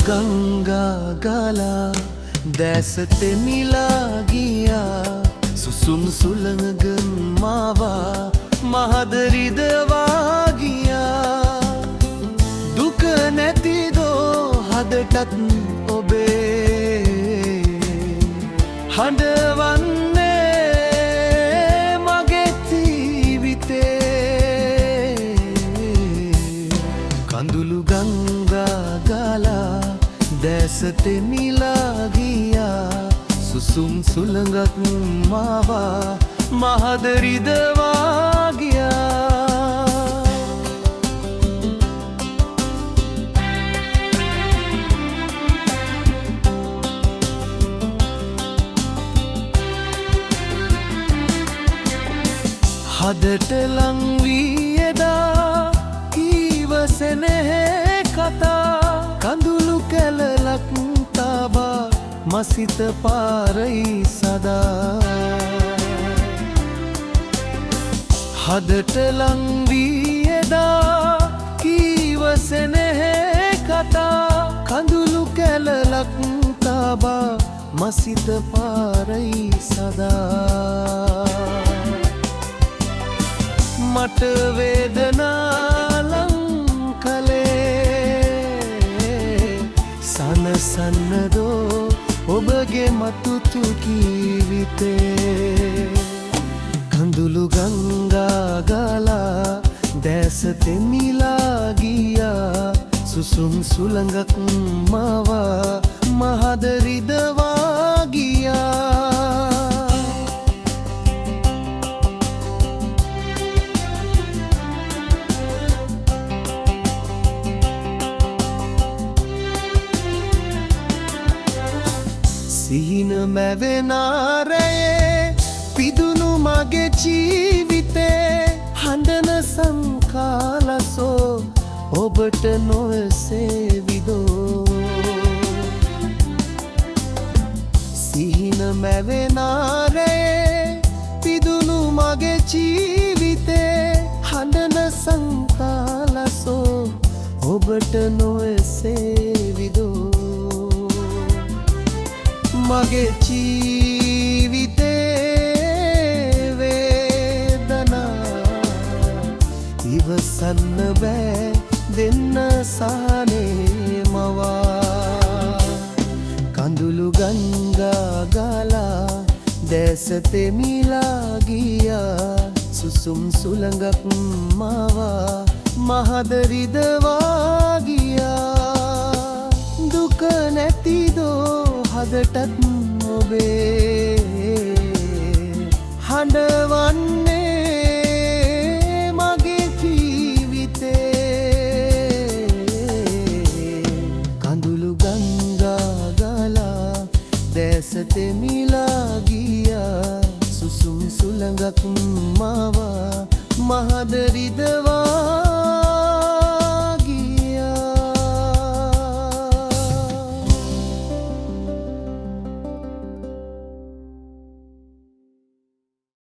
ගංගා ගලා දැස තෙමිලා ගියා සුසුම් සුළඟන් මාවා මහද රිදවා ගියා දුක නැතිදෝ හදටත් ඔබේ හඬවන්නේ මගේ ජීවිතේ කඳුළු ගංගා ගලා දැස තෙමිලා ගියා සුසුම් සුළඟක් මාවා මහද රිදවා ගියා හදට ලං වී එදා කීවසෙනෙහි කතා කඳුළු කැලලක් තාබා මසිත පාරයි සදා හදට ලං වී එදා කීවසෙනෙහි කතා කඳුළු කැලලක් තාබා මසිත පාරයි සදා මට වේදනා ලං කලේ සනසන්නදෝ ඔබගේ මතුතු ජීවිතේ කඳුළු ගංගා ගලා දැස තෙමිලා ගියා සුසුම් සුළඟක් මාවා මහද රිදවා ගියා සිහින මැවෙනාරයේ පිදුණු මගේ ජීවිතේ හඬන සංකාලසෝ ඔබට නොසේවිදෝ සිහින මැවෙනාරයේ පිදුණු මගේ ජීවිතේ හඬන සංකාලසෝ ඔබට නොසේවිදෝ මගේ ජීවිතේ වේදනා ඉවසන්න බෑ දෙන්න සහනේ මවා කඳුළු ගංගා ගලා දැස තෙමිලා ගියා සුසුම් සුළඟක් මාවා මහද රිදවා ගියා දුක නැතිදෝ හදටත් ඔබේ හඬවන්නේ මගේ ජීවිතේ කඳුළු ගංගා ගලා දැස තෙමිලා ගියා සුසුම් සුළඟක් මාවා මහද රිදවා